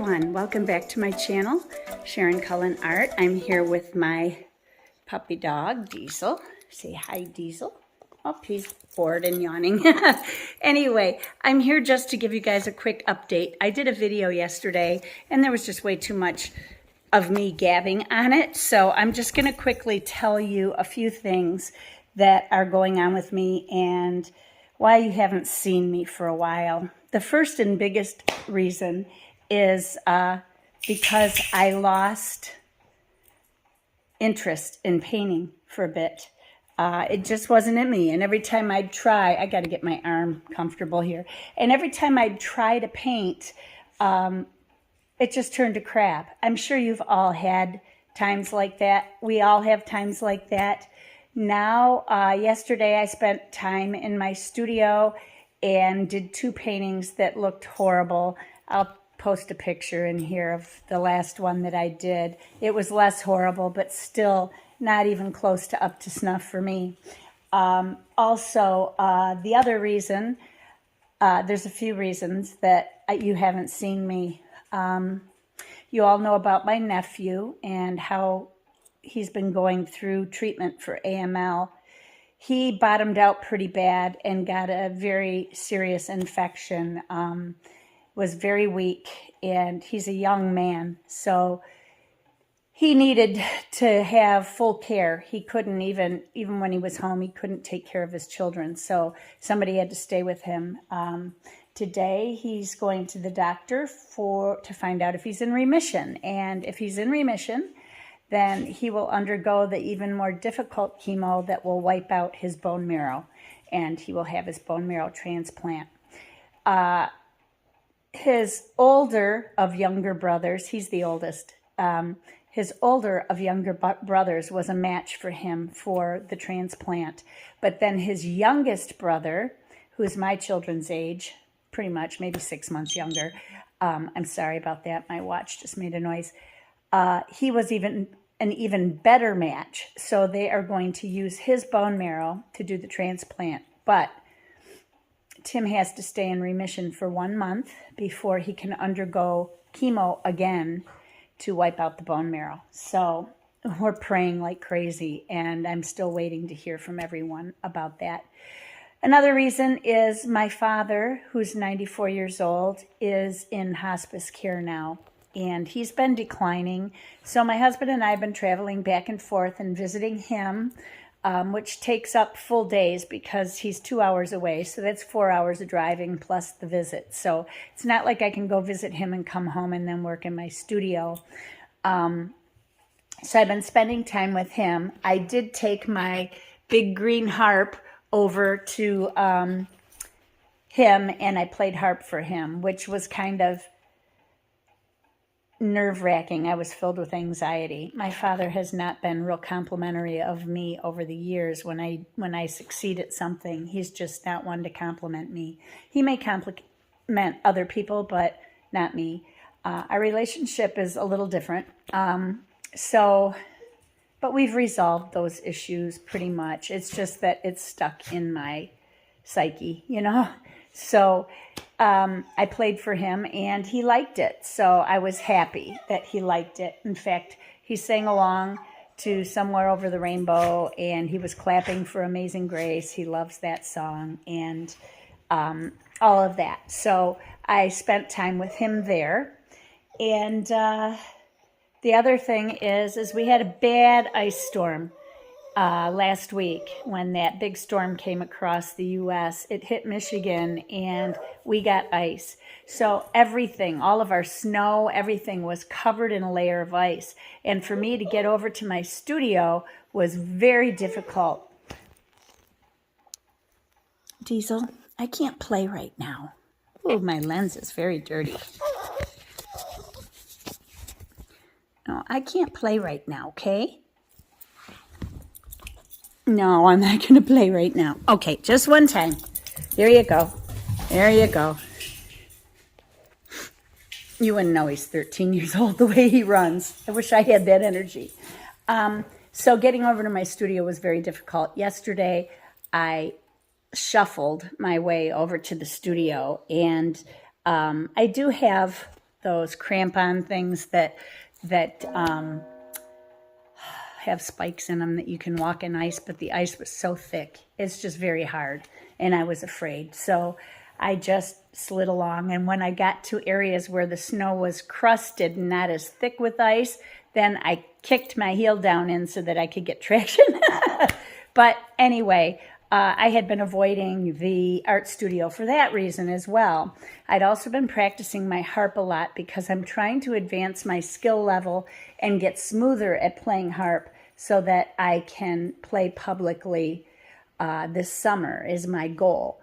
everyone, welcome back to my channel, Sharon Cullen Art. I'm here with my puppy dog, Diesel. Say hi, Diesel. Oh, he's bored and yawning. Anyway, I'm here just to give you guys a quick update. I did a video yesterday and there was just way too much of me gabbing on it. So I'm just going to quickly tell you a few things that are going on with me and why you haven't seen me for a while. The first and biggest reason is because I lost interest in painting for a bit. It just wasn't in me. And every time I'd try, I got to get my arm comfortable here. And every time I'd try to paint, it just turned to crap. I'm sure you've all had times like that. We all have times like that. Now, yesterday I spent time in my studio and did 2 paintings that looked horrible. I'll post a picture in here of the last one that I did. It was less horrible, but still not even close to up to snuff for me. Also, the other reason, there's a few reasons that you haven't seen me. You all know about my nephew and how he's been going through treatment for AML. He bottomed out pretty bad and got a very serious infection, was very weak, and he's a young man, so he needed to have full care. He couldn't even when he was home, he couldn't take care of his children, so somebody had to stay with him. Today, he's going to the doctor to find out if he's in remission, and if he's in remission, then he will undergo the even more difficult chemo that will wipe out his bone marrow, and he will have his bone marrow transplant. His older of younger brothers, he's the oldest, his older of younger brothers was a match for him for the transplant. But then his youngest brother, who's my children's age, pretty much, maybe 6 months younger, I'm sorry about that, my watch just made a noise, he was an even better match. So they are going to use his bone marrow to do the transplant. But Tim has to stay in remission for 1 month before he can undergo chemo again to wipe out the bone marrow. So we're praying like crazy, and I'm still waiting to hear from everyone about that. Another reason is my father, who's 94 years old, is in hospice care now, and he's been declining. So my husband and I have been traveling back and forth and visiting him, which takes up full days because he's 2 hours away. So that's 4 hours of driving plus the visit. So it's not like I can go visit him and come home and then work in my studio. So I've been spending time with him. I did take my big green harp over to him, and I played harp for him, which was kind of nerve-wracking. I was filled with anxiety. My father has not been real complimentary of me over the years when I succeed at something. He's just not one to compliment me. He may compliment other people, but not me. Our relationship is a little different. But we've resolved those issues pretty much. It's just that it's stuck in my psyche, you know? So I played for him, and he liked it. So I was happy that he liked it. In fact, he sang along to Somewhere Over the Rainbow, and he was clapping for Amazing Grace. He loves that song, and all of that. So I spent time with him there. And the other thing is we had a bad ice storm last week when that big storm came across the U.S. It hit Michigan, and we got ice. So everything, all of our snow, everything was covered in a layer of ice. And for me to get over to my studio was very difficult. Diesel, I can't play right now. Oh, my lens is very dirty. No, I can't play right now, okay? No, I'm not going to play right now. Okay, just one time. There you go. There you go. You wouldn't know he's 13 years old the way he runs. I wish I had that energy. So getting over to my studio was very difficult. Yesterday, I shuffled my way over to the studio, and I do have those crampon things that have spikes in them that you can walk in ice, but the ice was so thick. It's just very hard, and I was afraid. So I just slid along, and when I got to areas where the snow was crusted and not as thick with ice, then I kicked my heel down in so that I could get traction. But anyway, I had been avoiding the art studio for that reason as well. I'd also been practicing my harp a lot because I'm trying to advance my skill level and get smoother at playing harp so that I can play publicly this summer is my goal.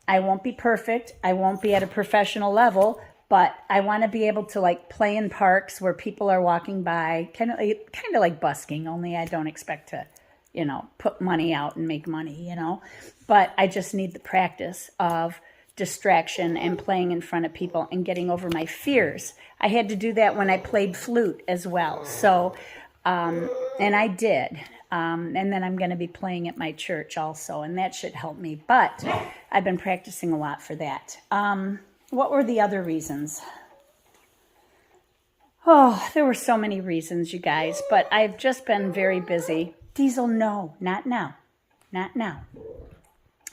I won't be perfect. I won't be at a professional level, but I want to be able to like play in parks where people are walking by, kind of like busking, only I don't expect to, put money out and make money, But I just need the practice of distraction and playing in front of people and getting over my fears. I had to do that when I played flute as well. So, and I did. And then I'm going to be playing at my church also, and that should help me. But I've been practicing a lot for that. What were the other reasons? Oh, there were so many reasons, you guys, but I've just been very busy. Diesel, no, not now. Not now.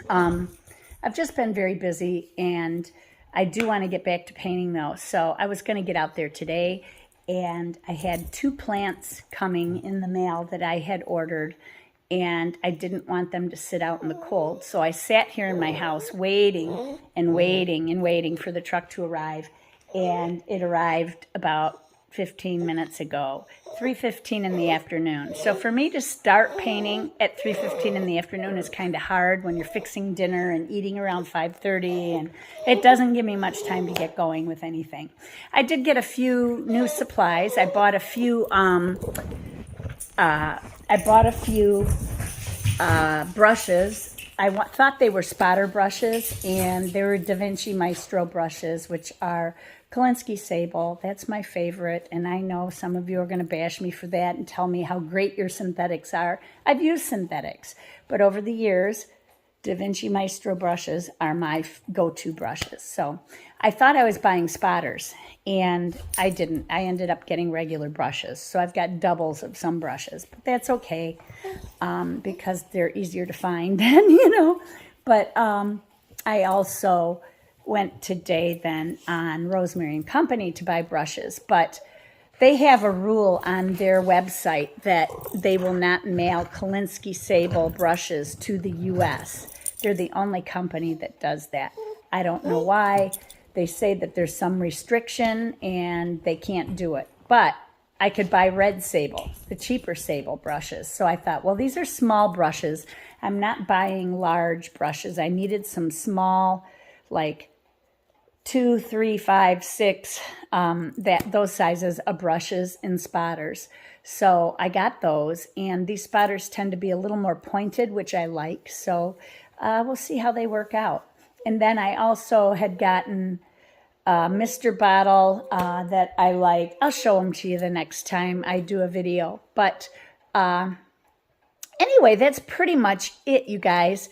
I've just been very busy, and I do want to get back to painting, though. So I was going to get out there today, and I had 2 plants coming in the mail that I had ordered, and I didn't want them to sit out in the cold. So I sat here in my house waiting and waiting and waiting for the truck to arrive, and it arrived about 15 minutes ago, 3:15 in the afternoon. So for me to start painting at 3:15 in the afternoon is kind of hard when you're fixing dinner and eating around 5:30, and it doesn't give me much time to get going with anything. I did get a few new supplies. I bought a few brushes. I thought they were spotter brushes, and they were Da Vinci Maestro brushes, which are Kolinsky Sable. That's my favorite, and I know some of you are going to bash me for that and tell me how great your synthetics are. I've used synthetics, but over the years, Da Vinci Maestro brushes are my go-to brushes. So I thought I was buying spotters, and I didn't. I ended up getting regular brushes. So I've got doubles of some brushes, but that's okay because they're easier to find then, But I also went today then on Rosemary and Company to buy brushes, but they have a rule on their website that they will not mail Kolinsky Sable brushes to the U.S. They're the only company that does that. I don't know why. They say that there's some restriction and they can't do it. But I could buy red sable, the cheaper sable brushes. So I thought, well, these are small brushes. I'm not buying large brushes. I needed some small, like 2, 3, 5, 6, those sizes of brushes and spotters. So I got those, and these spotters tend to be a little more pointed, which I like. So we'll see how they work out. And then I also had gotten Mr. Bottle that I like. I'll show them to you the next time I do a video. But anyway, that's pretty much it, you guys.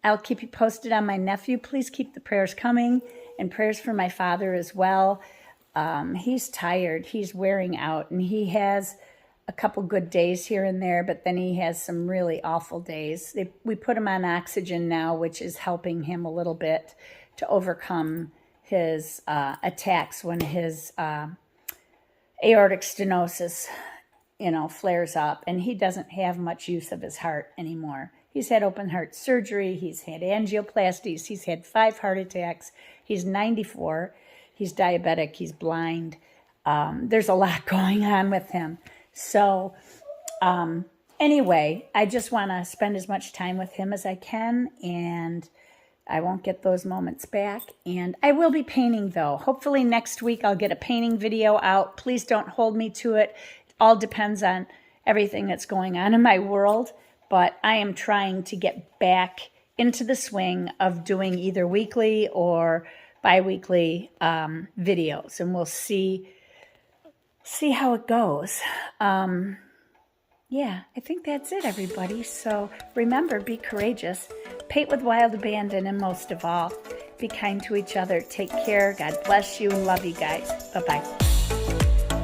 I'll keep you posted on my nephew. Please keep the prayers coming, and prayers for my father as well. He's tired. He's wearing out, and he has a couple good days here and there, but then he has some really awful days. We put him on oxygen now, which is helping him a little bit to overcome his attacks when his aortic stenosis, flares up, and he doesn't have much use of his heart anymore. He's had open heart surgery. He's had angioplasties. He's had 5 heart attacks. He's 94. He's diabetic. He's blind. There's a lot going on with him. So anyway, I just want to spend as much time with him as I can, and I won't get those moments back. And I will be painting, though. Hopefully next week I'll get a painting video out. Please don't hold me to it. It all depends on everything that's going on in my world. But I am trying to get back into the swing of doing either weekly or bi-weekly videos. And we'll see how it goes. Yeah, I think that's it, everybody. So remember, be courageous, paint with wild abandon, and most of all, Be kind to each other. Take care. God bless you and love you guys. Bye-bye.